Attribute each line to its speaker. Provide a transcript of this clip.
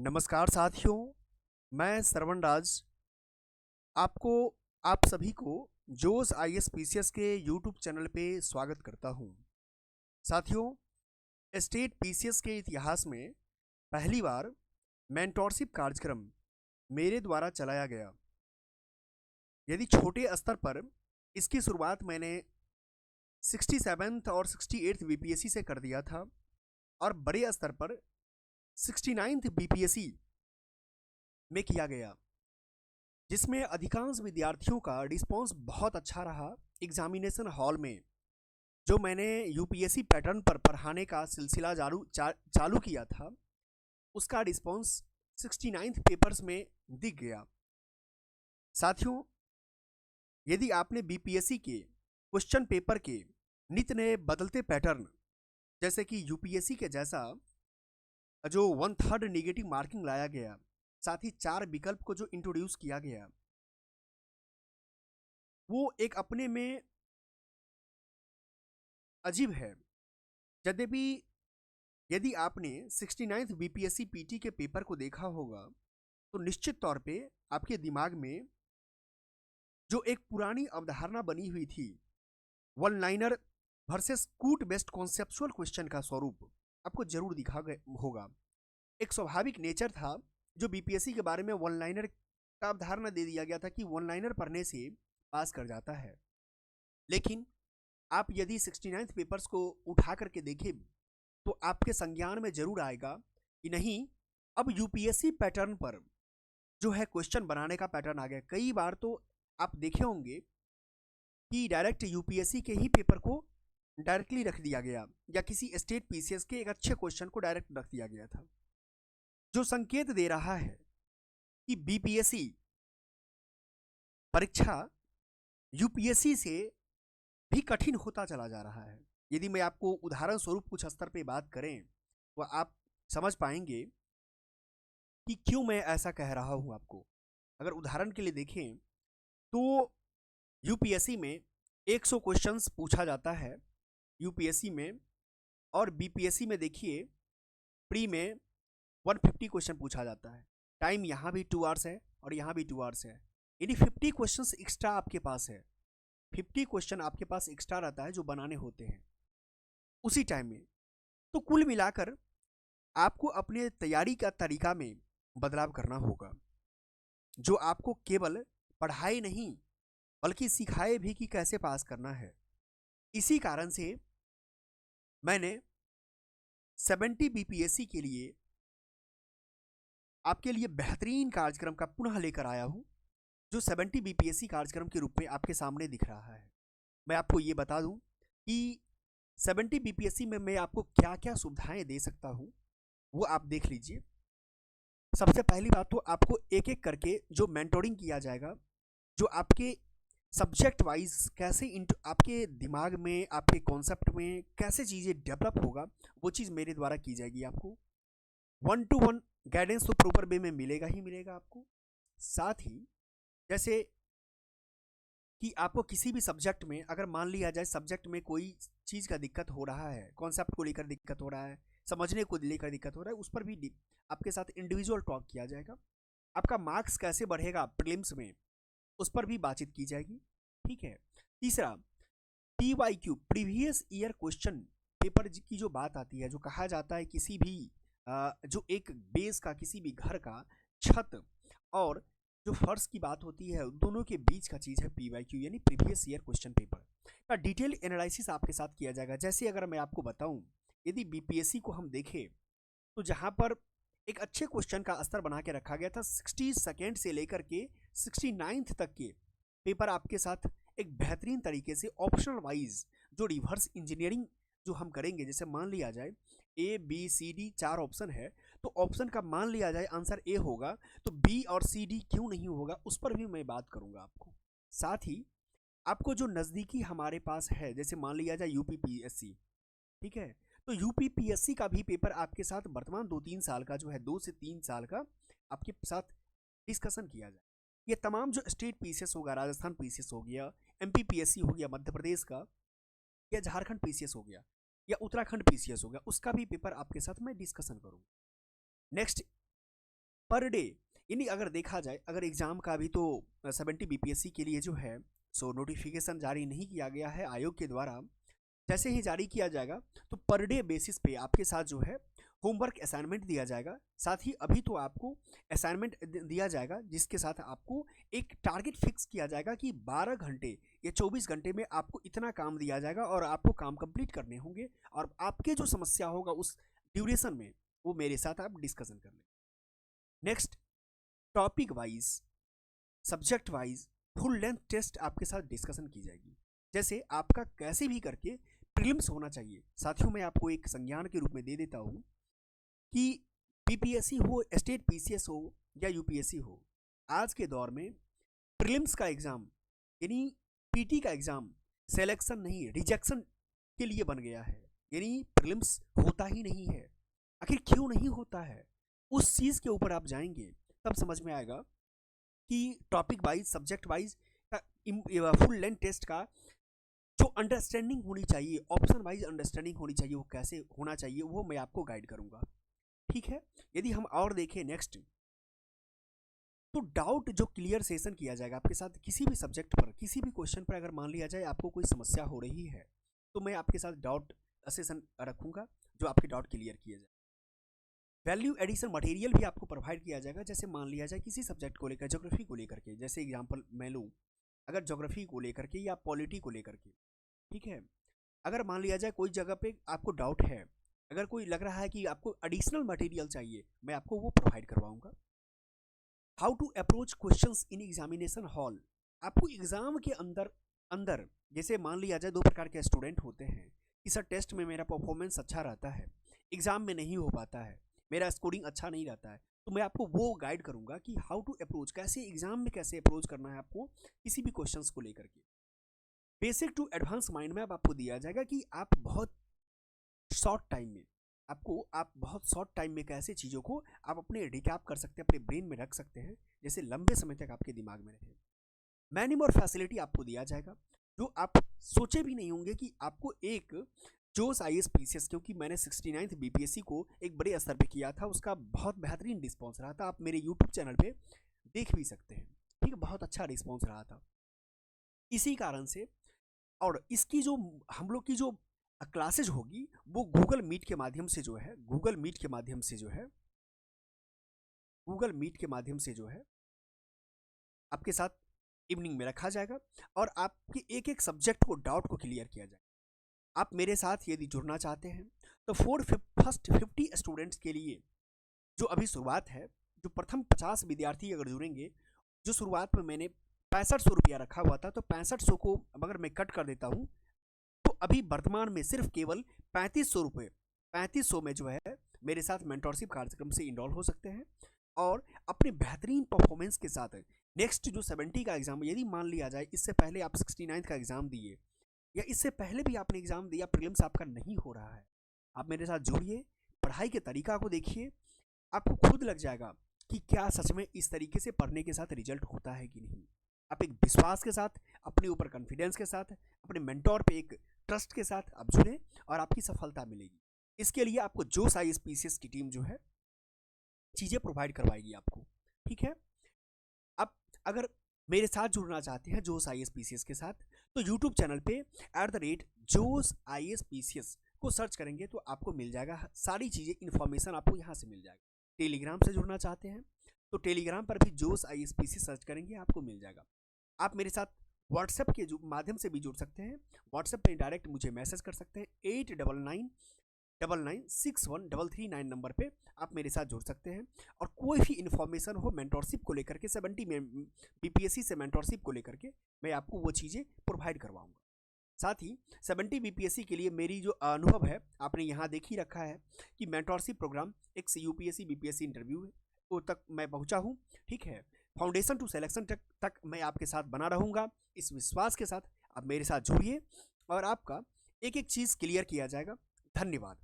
Speaker 1: नमस्कार साथियों, मैं श्रवण राज आपको आप सभी को जोश आईएएस पीसीएस के यूट्यूब चैनल पे स्वागत करता हूं। साथियों, स्टेट पीसीएस के इतिहास में पहली बार मेंटोरशिप कार्यक्रम मेरे द्वारा चलाया गया। यदि छोटे स्तर पर इसकी शुरुआत मैंने 67th और 68th बीपीएससी से कर दिया था और बड़े स्तर पर 69th बीपीएससी में किया गया, जिसमें अधिकांश विद्यार्थियों का रिस्पॉन्स बहुत अच्छा रहा। एग्जामिनेशन हॉल में जो मैंने यूपीएससी पैटर्न पर पढ़ाने का सिलसिला चालू किया था, उसका रिस्पॉन्स 69th पेपर्स में दिख गया। साथियों, यदि आपने बीपीएससी के क्वेश्चन पेपर के नित्य नए बदलते पैटर्न, जैसे कि यूपीएससी के जैसा जो 1/3 नेगेटिव मार्किंग लाया गया, साथ ही 4 विकल्प को जो इंट्रोड्यूस किया गया, वो एक अपने में अजीब है। यद्यपि यदि आपने 69th बीपीएससी पीटी के पेपर को देखा होगा तो निश्चित तौर पे आपके दिमाग में जो एक पुरानी अवधारणा बनी हुई थी, वन लाइनर वर्सेस कूट बेस्ड कॉन्सेप्चुअल क्वेश्चन का स्वरूप आपको जरूर दिखा होगा। एक स्वाभाविक नेचर था जो बीपीएससी के बारे में वन लाइनर का अवधारणा दे दिया गया था कि वन लाइनर पढ़ने से पास कर जाता है। लेकिन आप यदि 69th पेपर्स को उठा करके देखें तो आपके संज्ञान में जरूर आएगा कि नहीं, अब यूपीएससी पैटर्न पर जो है क्वेश्चन बनाने का पैटर्न आ गया। कई बार तो आप देखे होंगे कि डायरेक्ट यूपीएससी के ही पेपर को डायरेक्टली रख दिया गया या किसी स्टेट पीसीएस के एक अच्छे क्वेश्चन को डायरेक्ट रख दिया गया था, जो संकेत दे रहा है कि बीपीएससी परीक्षा यूपीएससी से भी कठिन होता चला जा रहा है। यदि मैं आपको उदाहरण स्वरूप कुछ स्तर पे बात करें तो आप समझ पाएंगे कि क्यों मैं ऐसा कह रहा हूं आपको। अगर उदाहरण के लिए देखें तो यूपीएससी में 100 क्वेश्चंस पूछा जाता है यूपीएससी में, और बीपीएससी में देखिए प्री में 150 क्वेश्चन पूछा जाता है। टाइम यहाँ भी 2 आवर्स है और यहाँ भी 2 आवर्स है, यानी 50 क्वेश्चंस एक्स्ट्रा आपके पास है। 50 क्वेश्चन आपके पास एक्स्ट्रा रहता है जो बनाने होते हैं उसी टाइम में। तो कुल मिलाकर आपको अपने तैयारी का तरीका में बदलाव करना होगा, जो आपको केवल पढ़ाए नहीं बल्कि सिखाए भी कि कैसे पास करना है। इसी कारण से मैंने 70 बीपीएससी के लिए आपके लिए बेहतरीन कार्यक्रम का पुनः लेकर आया हूं, जो 70 बीपीएससी कार्यक्रम के रूप में आपके सामने दिख रहा है। मैं आपको ये बता दूं कि 70 बीपीएससी में मैं आपको क्या क्या सुविधाएं दे सकता हूं, वो आप देख लीजिए। सबसे पहली बात तो आपको एक एक करके जो मेंटोरिंग किया जाएगा, जो आपके सब्जेक्ट वाइज कैसे आपके दिमाग में, आपके कॉन्सेप्ट में कैसे चीज़ें डेवलप होगा, वो चीज़ मेरे द्वारा की जाएगी। आपको 1-to-1 गाइडेंस तो प्रॉपर वे में मिलेगा ही मिलेगा आपको। साथ ही जैसे कि आपको किसी भी सब्जेक्ट में, अगर मान लिया जाए सब्जेक्ट में कोई चीज़ का दिक्कत हो रहा है, कॉन्सेप्ट को लेकर दिक्कत हो रहा है, समझने को लेकर दिक्कत हो रहा है, उस पर भी आपके साथ इंडिविजुअल टॉक किया जाएगा। आपका मार्क्स कैसे बढ़ेगा प्रीलिम्स में, उस पर भी बातचीत की जाएगी। ठीक है। तीसरा, PYQ previous year question paper की जो बात आती है, जो कहा जाता है किसी भी जो एक बेस का, किसी भी घर का छत और जो फर्श की बात होती है, दोनों के बीच का चीज़ है पीवाईक्यू, यानी प्रीवियस ईयर क्वेश्चन पेपर का डिटेल एनालिसिस आपके साथ किया जाएगा। जैसे अगर मैं आपको बताऊं, यदि बीपीएससी को हम देखें तो जहां पर एक अच्छे क्वेश्चन का स्तर बना के रखा गया था, 62nd से लेकर के 69th तक के पेपर आपके साथ एक बेहतरीन तरीके से ऑप्शनल वाइज जो रिवर्स इंजीनियरिंग जो हम करेंगे, जैसे मान लिया जाए A B C D 4 option है, तो ऑप्शन का मान लिया जाए आंसर ए होगा, तो बी और सी डी क्यों नहीं होगा, उस पर भी मैं बात करूंगा आपको। साथ ही आपको जो नज़दीकी हमारे पास है, जैसे मान लिया जाए यूपीपीएससी, ठीक है, तो यूपीपीएससी का भी पेपर आपके साथ वर्तमान 2-3 साल का जो है, 2 से 3 साल का आपके साथ डिस्कशन किया जाए। ये तमाम जो स्टेट पीसीएस होगा, राजस्थान पीसीएस हो गया, एमपी पीएससी हो गया मध्य प्रदेश का, या झारखंड पीसीएस हो गया, या उत्तराखंड पीसीएस हो गया, उसका भी पेपर आपके साथ मैं डिस्कशन करूंगा। नेक्स्ट पर डे, यानी अगर देखा जाए, अगर एग्ज़ाम का अभी तो 70 बीपीएससी के लिए जो है सो नोटिफिकेशन जारी नहीं किया गया है आयोग के द्वारा। जैसे ही जारी किया जाएगा तो पर डे बेसिस पे आपके साथ जो है होमवर्क असाइनमेंट दिया जाएगा। साथ ही अभी तो आपको असाइनमेंट दिया जाएगा जिसके साथ आपको एक टारगेट फिक्स किया जाएगा कि 12 घंटे या 24 घंटे में आपको इतना काम दिया जाएगा और आपको काम कंप्लीट करने होंगे, और आपके जो समस्या होगा उस ड्यूरेशन में वो मेरे साथ आप डिस्कशन कर लें। Next, topic wise, subject wise full length test आपके साथ डिस्कशन की जाएगी। जैसे आपका कैसे भी करके प्रीलिम्स होना चाहिए। साथियों, मैं आपको एक संज्ञान के रूप में दे देता हूँ कि बीपीएससी हो, स्टेट पीसीएस हो या यूपीएससी हो, आज के दौर में प्रीलिम्स का एग्ज़ाम यानी पीटी का एग्ज़ाम सिलेक्शन नहीं, रिजेक्शन के लिए बन गया है। यानी प्रीलिम्स होता ही नहीं है। आखिर क्यों नहीं होता है, उस चीज़ के ऊपर आप जाएंगे तब समझ में आएगा कि टॉपिक वाइज, सब्जेक्ट वाइज का फुल लेंथ टेस्ट का जो अंडरस्टैंडिंग होनी चाहिए, ऑप्शन वाइज अंडरस्टैंडिंग होनी चाहिए, वो कैसे होना चाहिए वो मैं आपको गाइड करूंगा। ठीक है, यदि हम और देखें नेक्स्ट, तो डाउट जो क्लियर सेशन किया जाएगा आपके साथ किसी भी सब्जेक्ट पर, किसी भी क्वेश्चन पर अगर मान लिया जाए आपको कोई समस्या हो रही है तो मैं आपके साथ डाउट सेशन रखूंगा जो आपके डाउट क्लियर किए जाए। वैल्यू एडिशन मटेरियल भी आपको प्रोवाइड किया जाएगा। जैसे मान लिया जाए किसी सब्जेक्ट को लेकर, ज्योग्राफी को लेकर के, जैसे एग्जांपल मैं लूँ, अगर ज्योग्राफी को लेकर के या पॉलिटी को लेकर के, ठीक है, अगर मान लिया जाए कोई जगह पे आपको डाउट है, अगर कोई लग रहा है कि आपको एडिशनल मटेरियल चाहिए, मैं आपको वो प्रोवाइड करवाऊंगा। How to approach questions in examination hall, आपको एग्जाम के अंदर अंदर जैसे मान लिया जाए दो प्रकार के स्टूडेंट होते हैं कि सर टेस्ट में मेरा परफॉर्मेंस अच्छा रहता है, एग्जाम में नहीं हो पाता है, मेरा स्कोरिंग अच्छा नहीं रहता है, तो मैं आपको वो गाइड करूंगा कि हाउ टू अप्रोच, कैसे एग्जाम में कैसे अप्रोच करना है आपको किसी भी क्वेश्चंस को लेकर के। Basic to advance mind map आपको दिया जाएगा कि आप बहुत शॉर्ट टाइम में कैसे चीज़ों को आप अपने रिकैप कर सकते हैं, अपने ब्रेन में रख सकते हैं, जैसे लंबे समय तक आपके दिमाग में रहे। मैनिम और फैसिलिटी आपको दिया जाएगा जो आप सोचे भी नहीं होंगे कि आपको एक जोश आईएएस पीसीएस, क्योंकि मैंने 69th बीपीएससी को एक बड़े स्तर पे किया था, उसका बहुत बेहतरीन रिस्पॉन्स रहा था। आप मेरे यूट्यूब चैनल पे देख भी सकते हैं, ठीक है, बहुत अच्छा रिस्पॉन्स रहा था। इसी कारण से, और इसकी जो हम लोग की जो क्लासेज होगी वो गूगल मीट के माध्यम से जो है आपके साथ इवनिंग में रखा जाएगा और आपके एक एक सब्जेक्ट को, डाउट को क्लियर किया जाएगा। आप मेरे साथ यदि जुड़ना चाहते हैं तो फर्स्ट 50 स्टूडेंट्स के लिए जो अभी शुरुआत है, जो प्रथम 50 विद्यार्थी अगर जुड़ेंगे, जो शुरुआत में मैंने 6500 रुपया रखा हुआ था, तो 6500 को अगर मैं कट कर देता हूँ तो अभी वर्तमान में सिर्फ केवल 3500 रुपये, 3500 में जो है मेरे साथ मेंटरशिप कार्यक्रम से इनरोल हो सकते हैं और अपने बेहतरीन परफॉर्मेंस के साथ नेक्स्ट जो 70 का एग्जाम, यदि मान लिया जाए इससे पहले आप 69 का एग्जाम दिए या इससे पहले भी आपने एग्जाम दिया, प्रीलिम्स आपका नहीं हो रहा है, आप मेरे साथ जुड़िए, पढ़ाई के तरीका को देखिए, आपको खुद लग जाएगा कि क्या सच में इस तरीके से पढ़ने के साथ रिजल्ट होता है कि नहीं। आप एक विश्वास के साथ, अपने ऊपर कॉन्फिडेंस के साथ, अपने मेंटोर पे एक ट्रस्ट के साथ आप जुड़े और आपकी सफलता मिलेगी। इसके लिए आपको जोश आईएएस पीसीएस की टीम जो है चीज़ें प्रोवाइड करवाएगी आपको, ठीक है। अब अगर मेरे साथ जुड़ना चाहते हैं जोश आईएएस पीसीएस के साथ, तो यूट्यूब चैनल पे @जोश आईएएस पीसीएस को सर्च करेंगे तो आपको मिल जाएगा, सारी चीज़ें, इन्फॉर्मेशन आपको यहाँ से मिल जाएगा। टेलीग्राम से जुड़ना चाहते हैं तो टेलीग्राम पर भी जोश आईएएस पीसीएस सर्च करेंगे, आपको मिल जाएगा। आप मेरे साथ व्हाट्सएप के माध्यम से भी जुड़ सकते हैं, व्हाट्सएप पे डायरेक्ट मुझे मैसेज कर सकते हैं, 8999613339 नंबर पे आप मेरे साथ जुड़ सकते हैं। और कोई भी इन्फॉर्मेशन हो मेंटरशिप को लेकर के, 70 में बीपीएससी से मेंटरशिप को लेकर के, मैं आपको वो चीज़ें प्रोवाइड करवाऊंगा। साथ ही 70 बीपीएससी के लिए मेरी जो अनुभव है, आपने यहाँ देख ही रखा है कि मेंटरशिप प्रोग्राम एक यूपीएससी बीपीएससी इंटरव्यू है तक मैं पहुँचा हूँ, ठीक है। फाउंडेशन टू सिलेक्शन तक मैं आपके साथ बना रहूँगा। इस विश्वास के साथ आप मेरे साथ जुड़िए और आपका एक एक चीज़ क्लियर किया जाएगा। धन्यवाद।